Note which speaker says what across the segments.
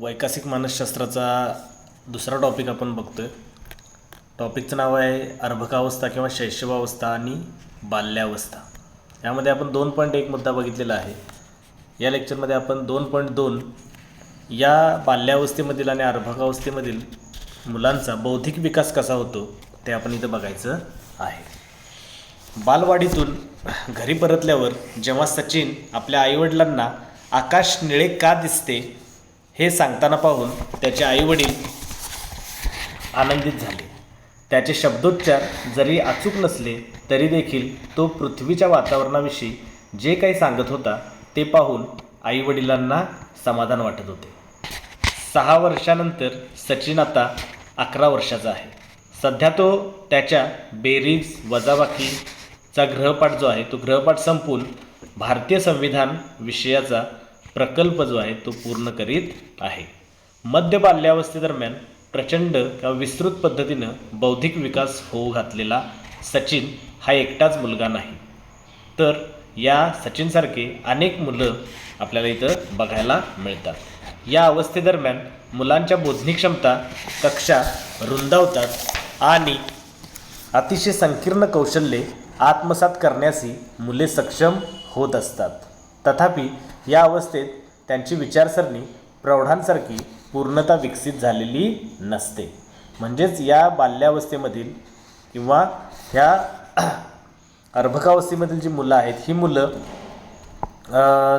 Speaker 1: वैकसिक मानसशास्त्राचा दुसरा टॉपिक आपण बघतोय. टॉपिकचं नाव आहे अर्भकावस्था किंवा शैशवावस्था आणि बाल्यावस्था. यामध्ये आपण 2.1 मुद्दा बघितलेला आहे. या लेक्चरमध्ये आपण 2.2 या बाल्यावस्थेमधील आणि अर्भकावस्थेमधील मुलांचा बौद्धिक विकास कसा होतो ते आपण इथं बघायचं आहे. बालवाडीतून घरी परतल्यावर जेव्हा सचिन आपल्या आईवडिलांना आकाश निळे का दिसते हे सांगताना पाहून त्याचे आईवडील आनंदित झाले. त्याचे शब्दोच्चार जरी अचूक नसले तरी देखील तो पृथ्वीच्या वातावरणाविषयी जे काही सांगत होता ते पाहून आईवडिलांना समाधान वाटत होते. 6 वर्षानंतर सचिन आता 11 वर्षाचा आहे. सध्या तो त्याच्या बेरीज वजाबाकीचा गृहपाठ जो आहे तो गृहपाठ संपवून भारतीय संविधान विषयाचा प्रकल्प जो आहे तो पूर्ण करीत आहे. मध्य बाल्यावस्थेदरम्यान प्रचंड किंवा विस्तृत पद्धतीनं बौद्धिक विकास होऊ घातलेला सचिन हा एकटाच मुलगा नाही, तर या सचिनसारखे अनेक मुलं आपल्याला इथं बघायला मिळतात. या अवस्थेदरम्यान मुलांच्या बोधनिक क्षमता कक्षा रुंदावतात आणि अतिशय संकीर्ण कौशल्ये आत्मसात करण्यासी मुले सक्षम होत असतात. तथापि या अवस्थेत त्यांची विचारसरणी प्रौढांसारखी पूर्णतः विकसित झालेली नसते. म्हणजेच या बाल्यावस्थेमधील किंवा ह्या अर्भकावस्थेमधील जी मुलं आहेत ही मुलं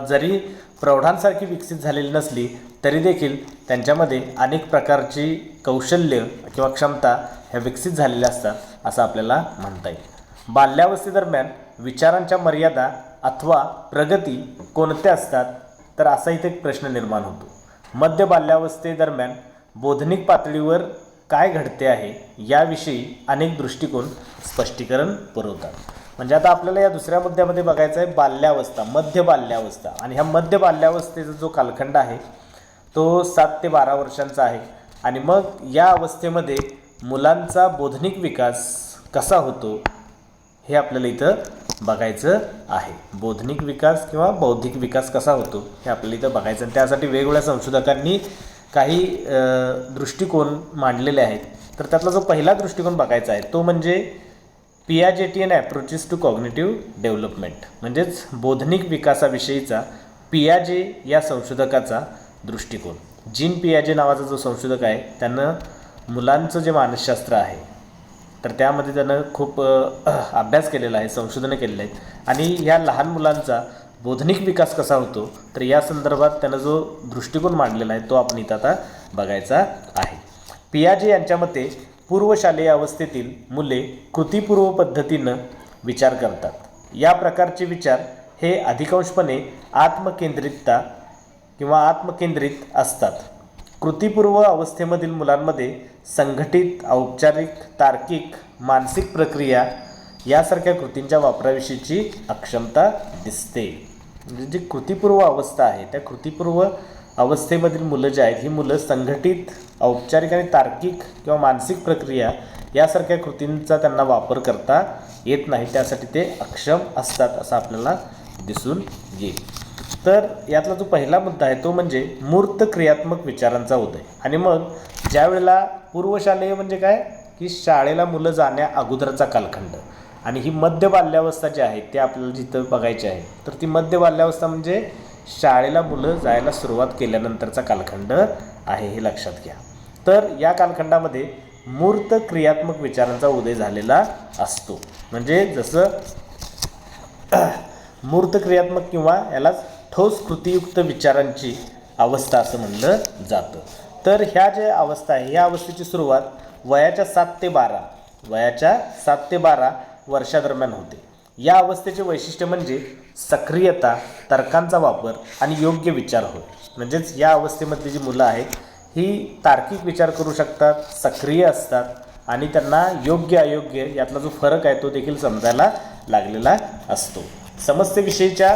Speaker 1: जरी प्रौढांसारखी विकसित झालेली नसली तरी देखील त्यांच्यामध्ये अनेक प्रकारची कौशल्य किंवा क्षमता ह्या विकसित झालेल्या असतात असं आपल्याला म्हणता येईल. बाल्यावस्थेदरम्यान विचारांच्या मर्यादा अथवा प्रगती कोणत्या असतात तर असा इथे एक प्रश्न निर्माण होतो. मध्य बाल्यावस्थेदरम्यान बोधनिक पातळीवर काय घडते आहे याविषयी अनेक दृष्टिकोन स्पष्टीकरण पुरवतात. म्हणजे आता आपल्याला या दुसऱ्या मुद्द्यामध्ये बघायचं आहे बाल्यावस्था, मध्य बाल्यावस्था. आणि ह्या मध्य बाल्यावस्थेचा जो कालखंड आहे तो 7 ते 12 वर्षांचा आहे. आणि मग या अवस्थेमध्ये मुलांचा बोधनिक विकास कसा होतो हे आपल्याला इथं बघायचं आहे. बोधनिक विकास किंवा बौद्धिक विकास कसा होतो हे आपल्याला इथं बघायचं. आणि त्यासाठी वेगवेगळ्या संशोधकांनी काही दृष्टिकोन मांडलेले आहेत. तर त्यातला जो पहिला दृष्टिकोन बघायचा आहे तो म्हणजे पियाजेटियन ॲप्रोचेस टू कॉग्निटिव्ह डेव्हलपमेंट, म्हणजेच बोधनिक विकासाविषयीचा पियाजे या संशोधकाचा दृष्टिकोन. जीन पियाजे नावाचा जो संशोधक आहे त्यानं मुलांचं जे मानसशास्त्र आहे तर त्यामध्ये त्यानं खूप अभ्यास केलेला आहे, संशोधनं केलेली आहेत. आणि ह्या लहान मुलांचा बोधनिक विकास कसा होतो तर या संदर्भात त्यानं जो दृष्टिकोन मांडलेला आहे तो आपण इथं आता बघायचा आहे. पियाजे यांच्या मते पूर्वशालेय अवस्थेतील मुले कृतीपूर्व पद्धतीनं विचार करतात. या प्रकारचे विचार हे अधिकांशपणे आत्मकेंद्रितता किंवा आत्मकेंद्रित असतात. कृतीपूर्व अवस्थेमधील मुलांमध्ये संघटित, औपचारिक, तार्किक, मानसिक प्रक्रिया यासारख्या कृतींच्या वापराविषयीची अक्षमता दिसते. म्हणजे जी कृतीपूर्व अवस्था आहे त्या कृतीपूर्व अवस्थेमधील मुलं जी आहेत ही मुलं संघटित, औपचारिक आणि तार्किक किंवा मानसिक प्रक्रिया यासारख्या कृतींचा त्यांना वापर करता येत नाही, त्यासाठी ते अक्षम असतात असं आपल्याला दिसून येईल. तर यातला जो पहिला मुद्दा आहे तो म्हणजे मूर्त क्रियात्मक विचारांचा उदय. आणि मग ज्या वेळेला पूर्वशालेय म्हणजे काय की शाळेला मुलं जाण्या अगोदरचा कालखंड, आणि ही मध्य बाल्यावस्था जी आहे ते आपल्याला जिथं बघायची आहे तर ती मध्य बाल्यावस्था म्हणजे शाळेला मुलं जायला सुरुवात केल्यानंतरचा कालखंड आहे, हे लक्षात घ्या. तर या कालखंडामध्ये मूर्त क्रियात्मक विचारांचा उदय झालेला असतो. म्हणजे जसं मूर्त क्रियात्मक किंवा यालाच ठोस कृतीयुक्त विचारांची अवस्था असं म्हणलं जातं. तर ह्या ज्या अवस्था आहे ह्या अवस्थेची सुरुवात वयाच्या 7 ते 12 वर्षादरम्यान होते. या अवस्थेचे वैशिष्ट्य म्हणजे सक्रियता, तर्कांचा वापर आणि योग्य विचार होय. म्हणजेच या अवस्थेमधली जी मुलं आहेत ही तार्किक विचार करू शकतात, सक्रिय असतात आणि त्यांना योग्य अयोग्य यातला जो फरक आहे तो देखील समजायला लागलेला असतो. समस्येविषयीच्या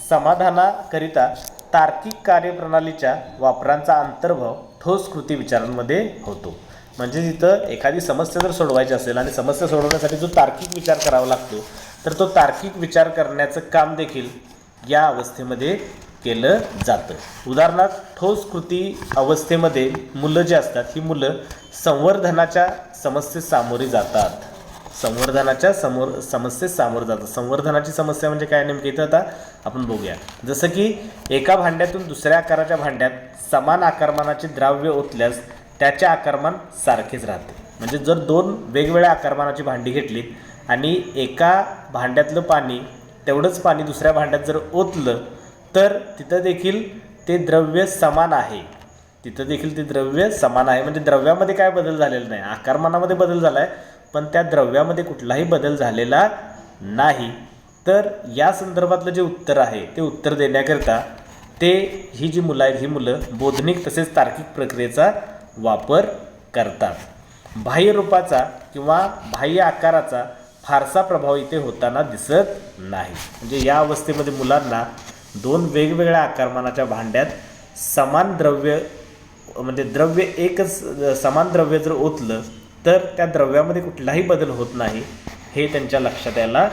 Speaker 1: समाधानाकरिता तार्किक कार्यप्रणालीच्या वापरांचा अंतर्भाव ठोस कृती विचारांमध्ये होतो. म्हणजे तिथं एखादी समस्या जर सोडवायची असेल आणि समस्या सोडवण्यासाठी जो तार्किक विचार करावा लागतो तर तो तार्किक विचार करण्याचं काम देखील या अवस्थेमध्ये केलं जातं. उदाहरणार्थ ठोस कृती अवस्थेमध्ये मुलं जे असतात ही मुलं संवर्धनाच्या समस्येस सामोरी जातात. समस्येस सामोरं जातात. संवर्धनाची समस्या म्हणजे काय नेमकी इथं आता आपण बघूया. जसं की एका भांड्यातून दुसऱ्या आकाराच्या भांड्यात समान आकारमानाचे द्रव्य ओतल्यास त्याचे आकारमान सारखेच राहते. म्हणजे जर दोन वेगवेगळ्या आकारमानाची भांडी घेतलीत आणि एका भांड्यातलं पाणी तेवढंच पाणी दुसऱ्या भांड्यात जर ओतलं तर तिथं देखील ते द्रव्य समान आहे. म्हणजे द्रव्यामध्ये काय बदल झालेला नाही. आकारमानामध्ये बदल झाला आहे पण त्या द्रव्यामध्ये कुठलाही बदल झालेला नाही. तर या संदर्भातलं जे उत्तर आहे ते उत्तर देण्याकरिता ही जी मुलं आहेत ही मुलं बोधनिक तसेच तार्किक प्रक्रियेचा वापर करतात. बाह्य रूपाचा किंवा बाह्य आकाराचा फारसा प्रभाव इथे होताना दिसत नाही. म्हणजे या अवस्थेमध्ये मुलांना दोन वेगवेगळ्या आकारमानाच्या भांड्यात समान द्रव्य समान द्रव्य जर ओतलं तर त्या द्रव्यामध्ये कुठलाही बदल होत नाही हे त्यांच्या लक्षात यायला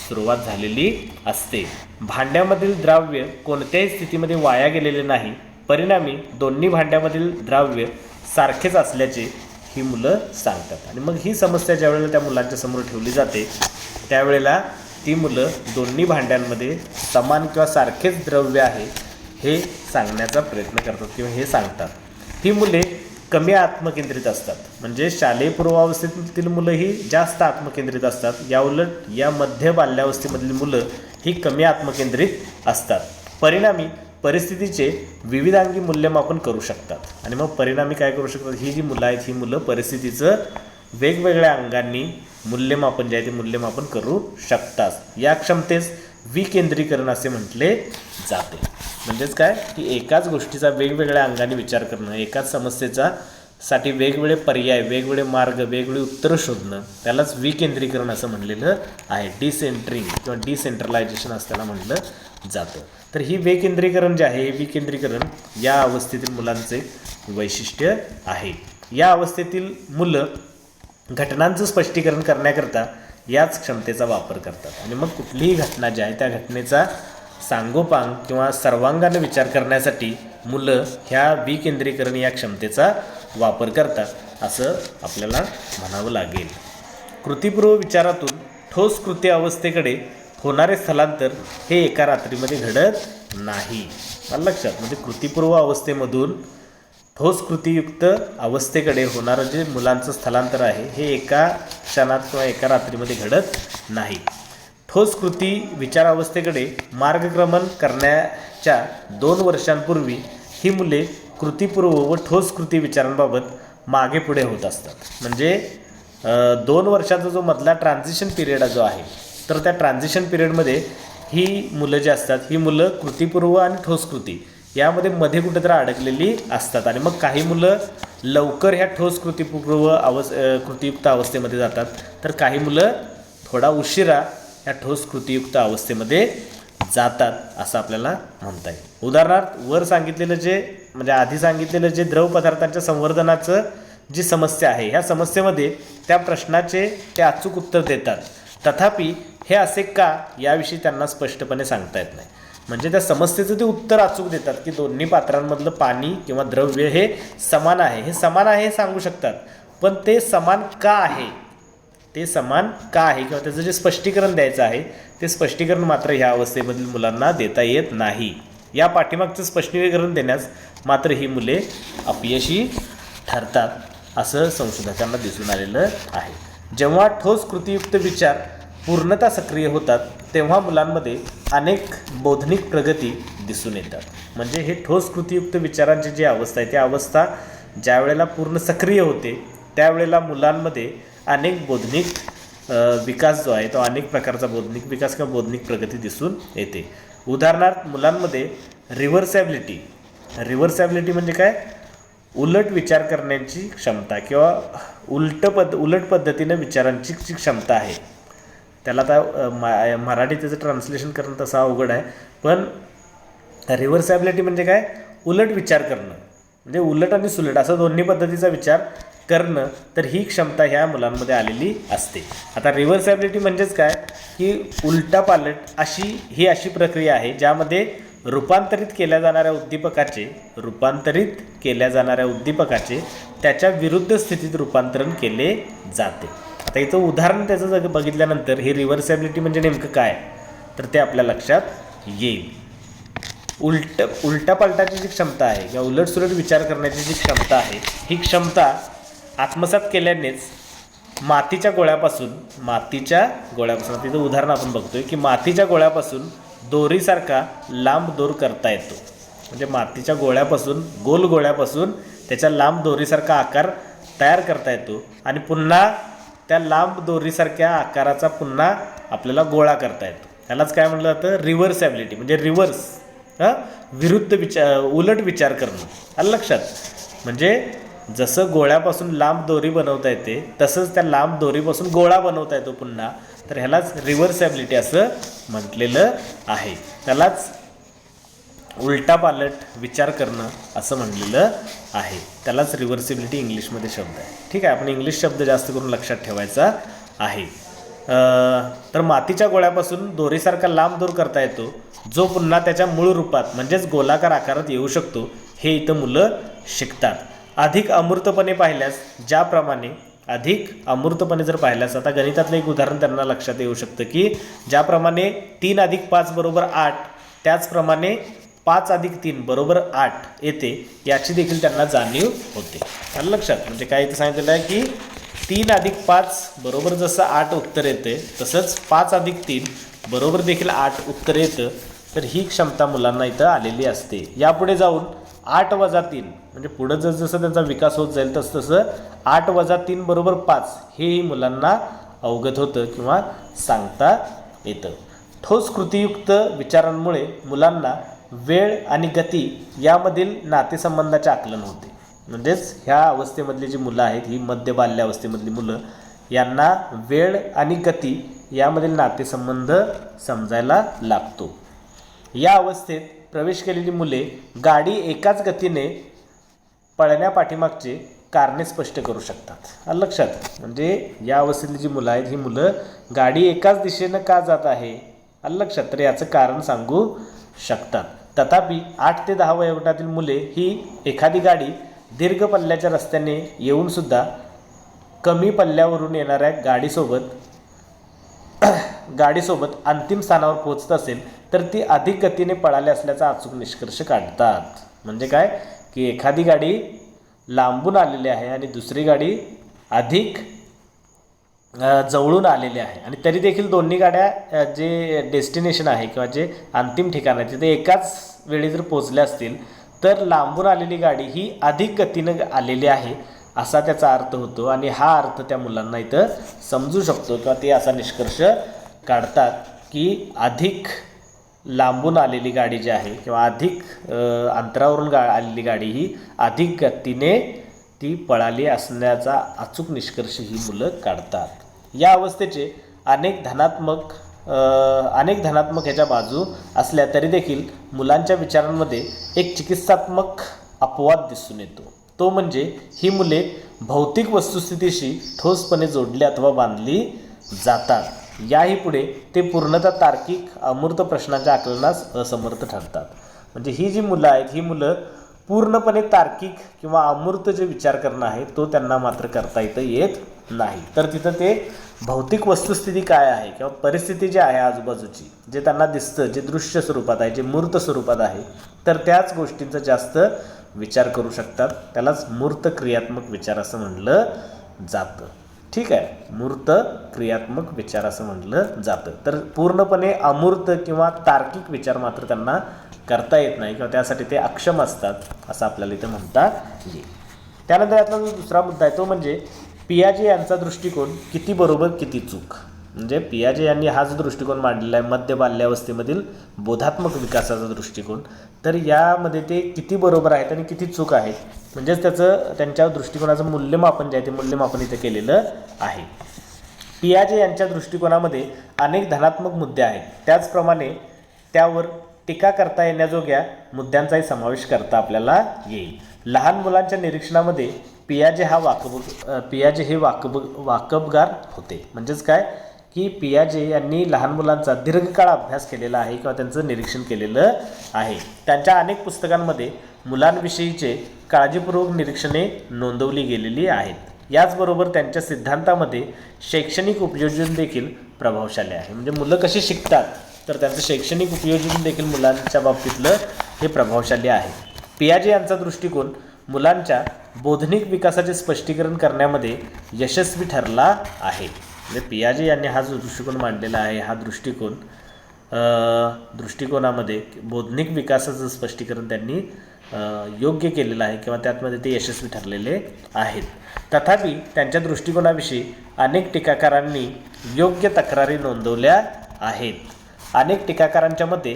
Speaker 1: सुरुवात झालेली असते. भांड्यामधील द्रव्य कोणत्याही स्थितीमध्ये वाया गेलेले नाही. परिणामी दोन्ही भांड्यामधील द्रव्य सारखेच असल्याचे ही मुलं सांगतात. आणि मग ही समस्या ज्यावेळेला त्या मुलांच्या समोर ठेवली जाते त्यावेळेला ती मुलं दोन्ही भांड्यांमध्ये समान किंवा सारखेच द्रव्य आहे हे सांगण्याचा प्रयत्न करतात किंवा हे सांगतात. ही मुले कमी आत्मकेंद्रित असतात. म्हणजे शालेय पूर्वावस्थेतील मुलं ही जास्त आत्मकेंद्रित असतात. याउलट या मध्य बाल्यावस्थेमधील मुलं ही कमी आत्मकेंद्रित असतात. परिणामी परिस्थितीचे विविधांगी मूल्यमापन करू शकतात. आणि मग परिणामी काय करू शकतात, ही जी मुलं आहेत ही मुलं परिस्थितीचं वेगवेगळ्या अंगांनी मूल्यमापन जे आहे ते मूल्यमापन करू शकतात. या क्षमतेस विकेंद्रीकरण असे म्हटले जाते. म्हणजेच काय की एकाच गोष्टीचा वेगवेगळ्या अंगाने विचार करणं, एकाच समस्येचा साठी वेगवेगळे पर्याय, वेगवेगळे मार्ग, वेगवेगळी उत्तरं शोधणं त्यालाच विकेंद्रीकरण असं म्हणलेलं आहे. डिसेंट्रिंग किंवा डिसेंट्रलायझेशन असं त्याला म्हटलं जातं. तर ही विकेंद्रीकरण जे आहे हे विकेंद्रीकरण या अवस्थेतील मुलांचे वैशिष्ट्य आहे. या अवस्थेतील मुलं घटनांचं स्पष्टीकरण करण्याकरता याच क्षमतेचा वापर करतात. आणि मग कुठलीही घटना जी आहे त्या घटनेचा सांगोपांग किंवा सर्वांगाने विचार करण्यासाठी मुलं ह्या विकेंद्रीकरण या क्षमतेचा वापर करतात असं आपल्याला म्हणावं लागेल. कृतीपूर्व विचारातून ठोस कृती अवस्थेकडे होणारे स्थलांतर हे एका रात्रीमध्ये घडत नाही. लक्षात, म्हणजे कृतीपूर्व अवस्थेमधून ठोस कृतीयुक्त अवस्थेकडे होणारं जे मुलांचं स्थलांतर आहे हे एका क्षणात किंवा एका रात्रीमध्ये घडत नाही. ठोस कृती विचारावस्थेकडे मार्गक्रमण करण्याच्या 2 वर्षांपूर्वी ही मुले कृतीपूर्व व ठोस कृती विचारांबाबत मागे पुढे होत असतात. म्हणजे 2 वर्षाचा जो मधला ट्रान्झिशन पिरियड जो आहे तर त्या ट्रान्झिशन पिरियडमध्ये ही मुलं जी असतात ही मुलं कृतीपूर्व आणि ठोस कृती यामध्ये मध्ये कुठेतरी अडकलेली असतात. आणि मग काही मुलं लवकर ह्या ठोस कृतीपूर्व कृतीयुक्त अवस्थेमध्ये जातात तर काही मुलं थोडा उशिरा ह्या ठोस कृतीयुक्त अवस्थेमध्ये जातात असं आपल्याला म्हणता येईल. उदाहरणार्थ वर सांगितलेलं म्हणजे आधी सांगितलेलं जे द्रव पदार्थांच्या संवर्धनाचं जी समस्या आहे ह्या समस्येमध्ये त्या प्रश्नाचे ते अचूक उत्तर देतात. तथापि हे असे का याविषयी त्यांना स्पष्टपणे सांगता येत नाही. म्हणजे त्या समस्येचं ते उत्तर अचूक देतात की दोन्ही पात्रांमधलं पाणी किंवा द्रव्य हे समान आहे, हे सांगू शकतात. पण ते समान का आहे किंवा त्याचं जे स्पष्टीकरण द्यायचं आहे ते स्पष्टीकरण मात्र ह्या अवस्थेमधील मुलांना देता येत नाही. या पाठीमागचं स्पष्टीकरण देण्यास मात्र ही मुले अपयशी ठरतात असं संशोधकांना दिसून आलेलं आहे. जेव्हा ठोस कृतीयुक्त विचार पूर्णतः सक्रिय होतात तेव्हा मुलांमध्ये अनेक बौद्धिक प्रगती दिसून येतात. म्हणजे हे ठोस कृतीयुक्त विचारांची जी अवस्था आहे ती अवस्था ज्या वेळेला पूर्ण सक्रिय होते त्यावेळेला मुलांमध्ये अनेक बौद्धिक विकास जो आहे तो अनेक प्रकारचा बौद्धिक विकास किंवा बौद्धिक प्रगती दिसून येते. उदाहरणार्थ मुलांमध्ये रिव्हर्सॅबिलिटी म्हणजे काय, उलट विचार करण्याची क्षमता किंवा उलट पद्धतीनं विचारांची जी क्षमता आहे त्याला आता मराठी त्याचं ट्रान्सलेशन करणं तसं अवघड आहे. पण रिव्हर्सॅबिलिटी म्हणजे काय, उलट विचार करणं म्हणजे उलट आणि सुलट असं दोन्ही पद्धतीचा विचार करणं. तर ही क्षमता ह्या मुलांमध्ये आलेली असते. आता रिव्हर्सॅबिलिटी म्हणजेच काय की उलटा पालट अशी प्रक्रिया आहे ज्यामध्ये रूपांतरित केल्या जाणाऱ्या उद्दीपकाचे त्याच्या विरुद्ध स्थितीत रूपांतरण केले जाते. आता इथं उदाहरण त्याचं बघितल्यानंतर ही रिव्हर्सिबिलिटी म्हणजे नेमकं काय तर ते आपल्या लक्षात येईल. उलट्या पालटाची जी क्षमता आहे किंवा उलटसुलट विचार करण्याची जी क्षमता आहे ही क्षमता आत्मसात केल्यानेच मातीच्या गोळ्यापासून तिथं उदाहरण आपण बघतोय की मातीच्या गोळ्यापासून दोरीसारखा लांब दोर करता येतो. म्हणजे मातीच्या गोळ्यापासून गोल गोळ्यापासून त्याच्या लांब दोरीसारखा आकार तयार करता येतो आणि पुन्हा त्या लांब दोरीसारख्या आकाराचा पुन्हा आपल्याला गोळा करता येतो. त्यालाच काय म्हटलं जातं रिव्हर्सिबिलिटी म्हणजे रिव्हर्स उलट विचार करणं. आलं लक्षात. म्हणजे जसं गोळ्यापासून लांब दोरी बनवता येते तसंच त्या लांब दोरीपासून गोळा बनवता येतो पुन्हा. तर ह्यालाच रिव्हर्सिबिलिटी असं म्हटलेलं आहे. त्यालाच उलटा पालट विचार करणं असं म्हटलेलं आहे. त्यालाच रिव्हर्सिबिलिटी इंग्लिशमध्ये शब्द आहे. ठीक आहे. आपण इंग्लिश शब्द जास्त करून लक्षात ठेवायचा आहे. तर मातीच्या गोळ्यापासून दोरीसारखा लांब दोर करता येतो जो पुन्हा त्याच्या मूळ रूपात म्हणजेच गोलाकार आकारात येऊ शकतो. हे इथं मुलं शिकतात. अधिक अमूर्तपणे जर पाहिल्यास आता गणितातलं एक उदाहरण त्यांना लक्षात येऊ शकतं की ज्याप्रमाणे 3 + 5 = 8 त्याचप्रमाणे 5 + 3 = 8 येते याची देखील त्यांना जाणीव होते. आलं लक्षात. म्हणजे काय इथं सांगितलेलं आहे की 3 + 5 बरोबर जसं 8 उत्तर येते तसंच 5 + 3 बरोबर देखील 8 उत्तर येतं. तर ही क्षमता मुलांना इथं आलेली असते. यापुढे जाऊन 8 - 3 म्हणजे पुढं जसं त्यांचा विकास होत जाईल तसं 8 - 3 = 5 हेही मुलांना अवगत होतं किंवा सांगता येतं. ठोस कृतीयुक्त विचारांमुळे मुलांना वेळ आणि गती यामधील नातेसंबंधाचे आकलन होते. म्हणजेच ह्या अवस्थेमधली जी मुलं आहेत ही मध्य बाल्यावस्थेमधली मुलं यांना वेळ आणि गती यामधील नातेसंबंध समजायला लागतो. या अवस्थेत प्रवेश केलेली मुले गाडी एकाच गतीने पळण्यापाठीमागचे कारणे स्पष्ट करू शकतात. आलं लक्षात. म्हणजे या अवस्थेतली जी मुलं आहेत ही मुलं गाडी एकाच दिशेनं का जात आहे आलं लक्षात तर याचं कारण सांगू शकतात. तथापि 8 ते 10 वयोगटातील मुले ही एखादी गाडी दीर्घ पल्ल्याच्या रस्त्याने येऊनसुद्धा कमी पल्ल्यावरून येणाऱ्या गाडीसोबत अंतिम स्थानावर पोहोचत असेल तर ती अधिक गतीने पळाली असल्याचा अचूक निष्कर्ष काढतात. म्हणजे काय की एखादी गाडी लांबून आलेली आहे आणि दुसरी गाडी अधिक जवळून आलेली आहे आणि तरी देखील दोन्ही गाड्या जे डेस्टिनेशन आहे किंवा जे अंतिम ठिकाण आहे तिथे एकाच वेळी जर पोचल्या असतील तर लांबून आलेली गाडी ही अधिक गतीनं आलेली आहे असा त्याचा अर्थ होतो. आणि हा अर्थ त्या मुलांना इथं समजू शकतो किंवा ते असा निष्कर्ष काढतात की अधिक लांबून आलेली गाडी जी आहे किंवा अधिक अंतरावरून आलेली गाडी ही अधिक गतीने ती पळाली असण्याचा अचूक निष्कर्ष ही मुलं काढतात. या अवस्थेचे अनेक धनात्मक ह्याच्या बाजू असल्या तरी देखील मुलांच्या विचारांमध्ये एक चिकित्सात्मक अपवाद दिसून येतो. तो म्हणजे ही मुले भौतिक वस्तुस्थितीशी ठोसपणे जोडली अथवा बांधली जातात. याही पुढे ते पूर्णतः तार्किक अमूर्त प्रश्नांच्या आकलनास असमर्थ ठरतात. म्हणजे ही जी मुलं आहेत ही मुलं पूर्णपणे तार्किक किंवा अमूर्त जे विचार करणं आहे तो त्यांना मात्र करता येत नाही. तर तिथं ते भौतिक वस्तुस्थिती काय आहे किंवा परिस्थिती जी आहे आजूबाजूची जे त्यांना दिसतं जे दृश्य स्वरूपात आहे जे मूर्त स्वरूपात आहे तर त्याच गोष्टींचा जास्त विचार करू शकतात. त्यालाच मूर्त क्रियात्मक विचार असं म्हटलं जातं. ठीक आहे. मूर्त क्रियात्मक विचार असं म्हटलं जातं. तर पूर्णपणे अमूर्त किंवा तार्किक विचार मात्र त्यांना करता येत नाही किंवा त्यासाठी ते अक्षम असतात असं आपल्याला इथं म्हणता येईल. त्यानंतर यातला जो दुसरा मुद्दा आहे तो म्हणजे पियाजे यांचा दृष्टिकोन किती बरोबर किती चूक. म्हणजे पियाजे यांनी हा जो दृष्टिकोन मांडलेला आहे मध्य बाल्यावस्थेमधील बोधात्मक विकासाचा दृष्टिकोन तर यामध्ये ते किती बरोबर आहेत आणि किती चूक आहेत म्हणजेच त्यांच्या दृष्टिकोनाचं मूल्यमापन जे आहे ते मूल्यमापन इथं केलेलं आहे. पियाजे यांच्या दृष्टिकोनामध्ये अनेक धनात्मक मुद्दे आहेत. त्याचप्रमाणे त्यावर टीका करता येण्याजोग्या मुद्द्यांचाही समावेश करता आपल्याला येईल. लहान मुलांच्या पियाजे हे वाकबगार होते. म्हणजेच काय की पियाजे यांनी लहान मुलांचा दीर्घकाळ अभ्यास केलेला आहे किंवा त्यांचं निरीक्षण केलेलं आहे. त्यांच्या अनेक पुस्तकांमध्ये मुलांविषयीचे काळजीपूर्वक निरीक्षणे नोंदवली गेलेली आहेत. याचबरोबर त्यांच्या सिद्धांतामध्ये शैक्षणिक उपयोजन देखील प्रभावशाली आहे. म्हणजे मुलं कशी शिकतात तर त्यांचं शैक्षणिक उपयोजन देखील मुलांच्या बाबतीतलं हे प्रभावशाली आहे. पियाजे यांचा दृष्टिकोन मुलांच्या बौद्धिक विकासाचे स्पष्टीकरण करण्यामध्ये यशस्वी ठरला आहे. म्हणजे पियाजे यांनी हा जो दृष्टिकोन मांडलेला आहे हा दृष्टिकोनामध्ये बौद्धिक विकासाचं स्पष्टीकरण त्यांनी योग्य केलेलं आहे किंवा त्यामध्ये ते यशस्वी ठरलेले आहेत. तथापि त्यांच्या दृष्टिकोनाविषयी अनेक टीकाकारांनी योग्य तक्रारी नोंदवल्या आहेत. अनेक टीकाकारांच्या मते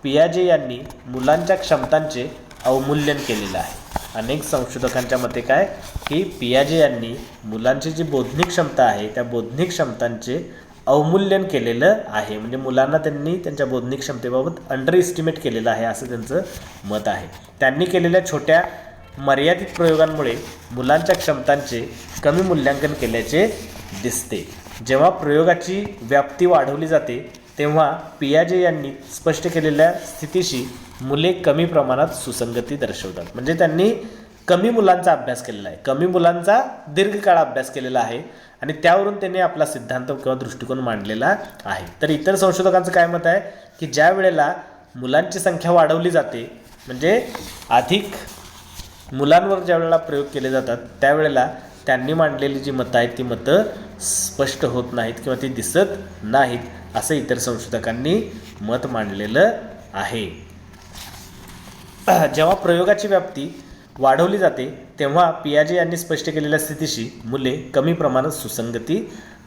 Speaker 1: पियाजे यांनी मुलांच्या क्षमतांचे अवमूल्यन केलेलं आहे. अनेक संशोधकांच्या मते काय की पियाजे यांनी मुलांची जी बौद्धिक क्षमता आहे त्या बौद्धिक क्षमतांचे अवमूल्यन केलेलं आहे. म्हणजे मुलांना त्यांनी त्यांच्या बौद्धिक क्षमतेबाबत अंडर एस्टिमेट केलेलं आहे असं त्यांचं मत आहे. त्यांनी केलेल्या छोट्या मर्यादित प्रयोगांमुळे मुलांच्या क्षमतांचे कमी मूल्यांकन केल्याचे दिसते. जेव्हा प्रयोगाची व्याप्ती वाढवली जाते तेव्हा पियाजे यांनी स्पष्ट केलेल्या स्थितीशी मुले कमी प्रमाणात सुसंगती दर्शवतात. म्हणजे त्यांनी कमी मुलांचा अभ्यास केलेला आहे, कमी मुलांचा दीर्घकाळ अभ्यास केलेला आहे आणि त्यावरून त्यांनी आपला सिद्धांत किंवा दृष्टिकोन मांडलेला आहे. तर इतर संशोधकांचं काय मत आहे की ज्या वेळेला मुलांची संख्या वाढवली जाते म्हणजे अधिक मुलांवर ज्या वेळेला प्रयोग केले जातात त्यावेळेला त्यांनी मांडलेली जी मतं आहेत ती मतं स्पष्ट होत नाहीत किंवा ती दिसत नाहीत असं इतर संशोधकांनी मत मांडलेलं आहे. जेव्हा प्रयोगाची व्याप्ती वाढवली जाते तेव्हा पियाजे यांनी स्पष्ट केलेल्या स्थितीशी मुले कमी प्रमाणात सुसंगती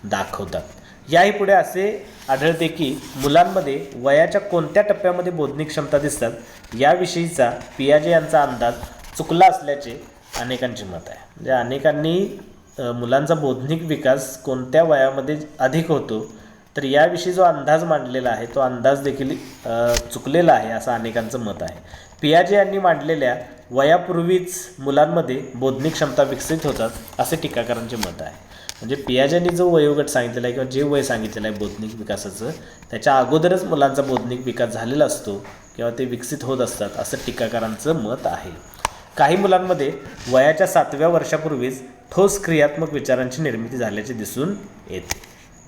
Speaker 1: दाखवतात. याही पुढे असे आढळते की मुलांमध्ये वयाच्या कोणत्या टप्प्यामध्ये बौद्धिक क्षमता दिसतात याविषयीचा पियाजे यांचा अंदाज चुकला असल्याचे अनेकांचे मत आहे. म्हणजे अनेकांनी मुलांचा बौद्धिक विकास कोणत्या वयामध्ये अधिक होतो तर याविषयी जो अंदाज मांडलेला आहे तो अंदाज देखील चुकलेला आहे असं अनेकांचं मत आहे. पियाजे यांनी मांडलेल्या वयापूर्वीच मुलांमध्ये बौद्धिक क्षमता विकसित होतात असे टीकाकारांचे मत आहे. म्हणजे पियाजेंनी जो वयोगट सांगितलेला आहे किंवा जे वय सांगितलेलं आहे बौद्धिक विकासाचं त्याच्या अगोदरच मुलांचा बौद्धिक विकास झालेला असतो किंवा ते विकसित होत असतात असं टीकाकारांचं मत आहे. काही मुलांमध्ये वयाच्या 7व्या वर्षापूर्वीच ठोस क्रियात्मक विचारांची निर्मिती झाल्याचे दिसून येते.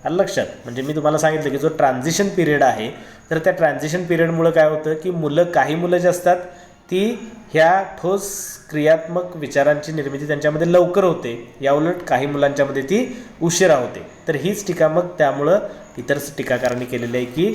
Speaker 1: आलं लक्षात. म्हणजे मी तुम्हाला सांगितलं की जो ट्रान्झिशन पिरियड आहे तर त्या ट्रान्झिशन पिरियडमुळं काय होतं की काही मुलं जी असतात ती ह्या ठोस क्रियात्मक विचारांची निर्मिती त्यांच्यामध्ये लवकर होते, याउलट काही मुलांच्यामध्ये ती उशिरा होते. तर हीच टीका मग त्यामुळं इतर टीकाकारांनी केलेली आहे की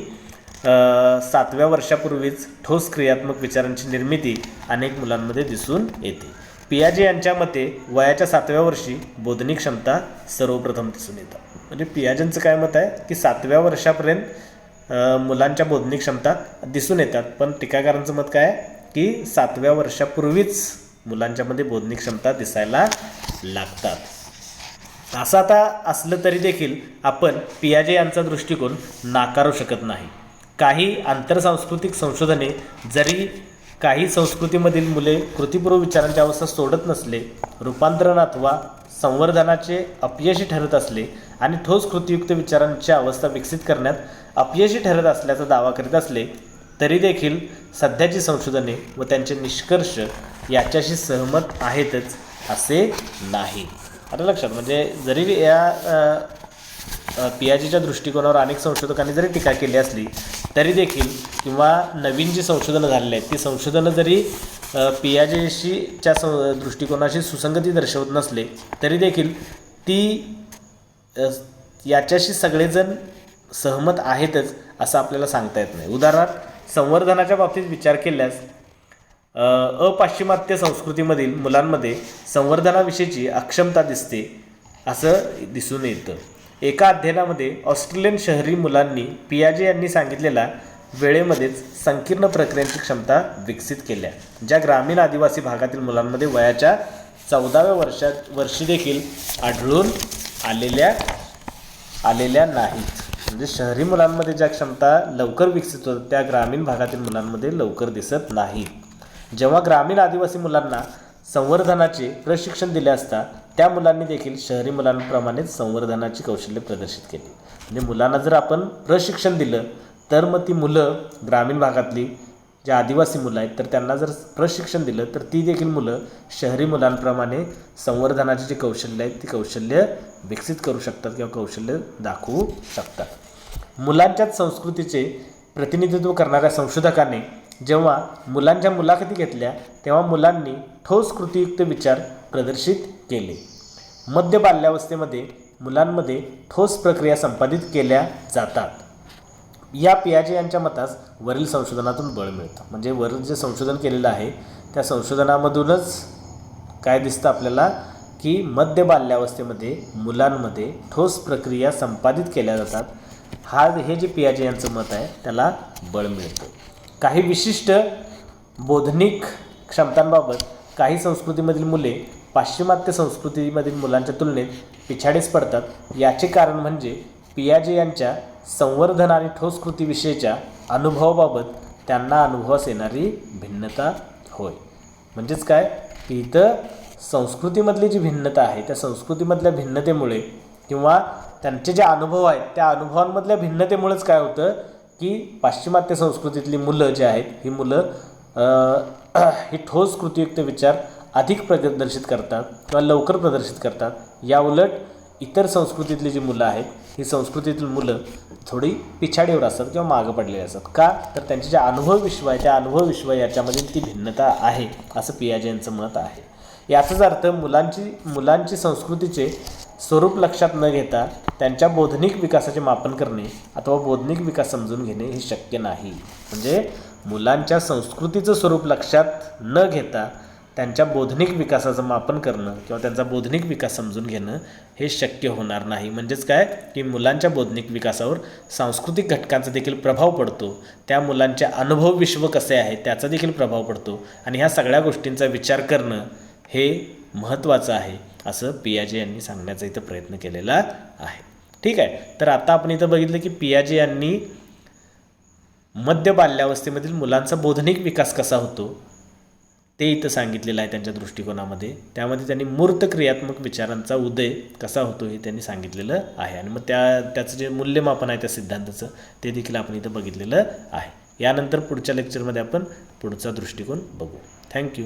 Speaker 1: 7व्या वर्षापूर्वीच ठोस क्रियात्मक विचारांची निर्मिती अनेक मुलांमध्ये दिसून येते. पियाजे यांच्या मते वयाच्या 7व्या वर्षी बोधनिक क्षमता सर्वप्रथम दिसून येतात. म्हणजे पियाजेंचं काय मत आहे की 7व्या वर्षापर्यंत मुलांच्या बौद्धिक क्षमता दिसून येतात, पण टीकाकारांचं मत काय आहे की 7व्या वर्षापूर्वीच मुलांच्यामध्ये बौद्धिक क्षमता दिसायला लागतात. असं आता असलं तरी देखील आपण पियाजे यांचा दृष्टिकोन नाकारू शकत नाही. काही आंतरसांस्कृतिक संशोधने जरी काही संस्कृतीमधील मुले कृतीपूर्व विचारांची अवस्था सोडत नसले, रूपांतरण अथवा संवर्धनाचे अपयशी ठरत असले आणि ठोस कृतीयुक्त विचारांची अवस्था विकसित करण्यात अपयशी ठरत असल्याचा दावा करीत असले तरी देखील सध्याची संशोधने व त्यांचे निष्कर्ष याच्याशी सहमत आहेतच असे नाही. आता लक्षात. म्हणजे जरी या पियाजेच्या दृष्टिकोनावर अनेक संशोधकांनी जरी टीका केली असली तरी देखील किंवा नवीन जी संशोधनं झालेली आहेत ती संशोधनं जरी पियाजेशीच्या दृष्टिकोनाशी सुसंगती दर्शवत नसले तरी देखील ती याच्याशी सगळेजण सहमत आहेतच असं आपल्याला सांगता येत नाही. उदाहरणार्थ संवर्धनाच्या बाबतीत विचार केल्यास अपाश्चिमात्य संस्कृतीमधील मुलांमध्ये संवर्धनाविषयीची अक्षमता दिसते असं दिसून येतं. एका अध्ययनामध्ये ऑस्ट्रेलियन शहरी मुलांनी पियाजे यांनी सांगितलेल्या वेळेमध्येच संकीर्ण प्रक्रियांची क्षमता विकसित केल्या, ज्या ग्रामीण आदिवासी भागातील मुलांमध्ये वयाच्या 14व्या वर्षी देखील आढळून आलेल्या नाहीत. म्हणजे शहरी मुलांमध्ये ज्या क्षमता लवकर विकसित होतात त्या ग्रामीण भागातील मुलांमध्ये लवकर दिसत नाहीत. जेव्हा ग्रामीण आदिवासी मुलांना संवर्धनाचे प्रशिक्षण दिले असता त्या मुलांनी देखील शहरी मुलांप्रमाणेच संवर्धनाची कौशल्य प्रदर्शित केली. म्हणजे मुलांना जर आपण प्रशिक्षण दिलं तर मग ती मुलं ग्रामीण भागातली जे आदिवासी मुलं आहेत तर त्यांना जर प्रशिक्षण दिलं तर ती देखील मुलं शहरी मुलांप्रमाणे संवर्धनाची जी कौशल्य आहेत ती कौशल्य विकसित करू शकतात किंवा कौशल्य दाखवू शकतात. मुलांच्याच संस्कृतीचे प्रतिनिधित्व करणाऱ्या संशोधकांनी जेव्हा मुलांच्या मुलाखती घेतल्या तेव्हा मुलांनी ठोस कृतीयुक्त विचार प्रदर्शित केले. मध्य बाल्यावस्थेमध्ये मुलांमध्ये ठोस प्रक्रिया संपादित केल्या जातात. या पियाजे यांच्या मतास वरील संशोधनातून बळ मिळतं. म्हणजे वरील जे संशोधन केलेलं आहे त्या संशोधनामधूनच काय दिसतं आपल्याला की मध्य बाल्यावस्थेमध्ये मुलांमध्ये ठोस प्रक्रिया संपादित केल्या जातात. हे जे पियाजे यांचं मत आहे त्याला बळ मिळतं. काही विशिष्ट बोधनिक क्षमतांबाबत काही संस्कृतीमधील मुले पाश्चिमात्य संस्कृतीमधील मुलांच्या तुलनेत पिछाडीस पडतात. याचे कारण म्हणजे पियाजे यांच्या संवर्धन आणि ठोस कृतीविषयीच्या अनुभवाबाबत त्यांना अनुभवास येणारी भिन्नता होय. म्हणजेच काय की इथं संस्कृतीमधली जी भिन्नता आहे त्या संस्कृतीमधल्या भिन्नतेमुळे किंवा त्यांचे जे अनुभव आहेत त्या अनुभवांमधल्या भिन्नतेमुळेच काय होतं की पाश्चिमात्य संस्कृतीतली मुलं जी आहेत ही मुलं ही ठोस कृतीयुक्त विचार अधिक प्रदर्शित करतात किंवा लवकर प्रदर्शित करतात. या उलट इतर संस्कृतीतली जी मुलं आहेत ही संस्कृतीतील मुलं थोडी पिछाडीवर असतात किंवा मागं पडलेली असतात. का तर त्यांचे जे अनुभव विश्व आहे त्या अनुभव विश्व याच्यामधील ती भिन्नता आहे असं पियाजे यांचं मत आहे. याचाच अर्थ मुलांची संस्कृतीचे स्वरूप लक्षात न घेता त्यांच्या बौद्धिक विकासाचे मापन करणे अथवा बौद्धिक विकास समजून घेणे हे शक्य नाही. म्हणजे मुलांच्या संस्कृतीचं स्वरूप लक्षात न घेता त्यांच्या बौद्धिक विकासाचं मापन करणं किंवा त्यांचा बौद्धिक विकास समजून घेणं हे शक्य होणार नाही. म्हणजेच काय की मुलांच्या बौद्धिक विकासावर सांस्कृतिक घटकांचा देखील प्रभाव पडतो. त्या मुलांचे अनुभव विश्व कसे आहे त्याचा देखील प्रभाव पडतो आणि ह्या सगळ्या गोष्टींचा विचार करणं हे महत्त्वाचं आहे असं पियाजे यांनी सांगण्याचा इथं प्रयत्न केलेला आहे. ठीक आहे. तर आता आपण इथं बघितलं की पियाजे यांनी मध्य बाल्यावस्थेमधील मुलांचा बौद्धिक विकास कसा होतो ते इथं सांगितलेलं आहे त्यांच्या दृष्टिकोनामध्ये. त्यामध्ये त्यांनी मूर्त क्रियात्मक विचारांचा उदय कसा होतो हे त्यांनी सांगितलेलं आहे आणि मग त्याचं जे मूल्यमापन आहे त्या सिद्धांताचं ते देखील आपण इथं बघितलेलं आहे. यानंतर पुढच्या लेक्चरमध्ये आपण पुढचा दृष्टिकोन बघू. थँक्यू.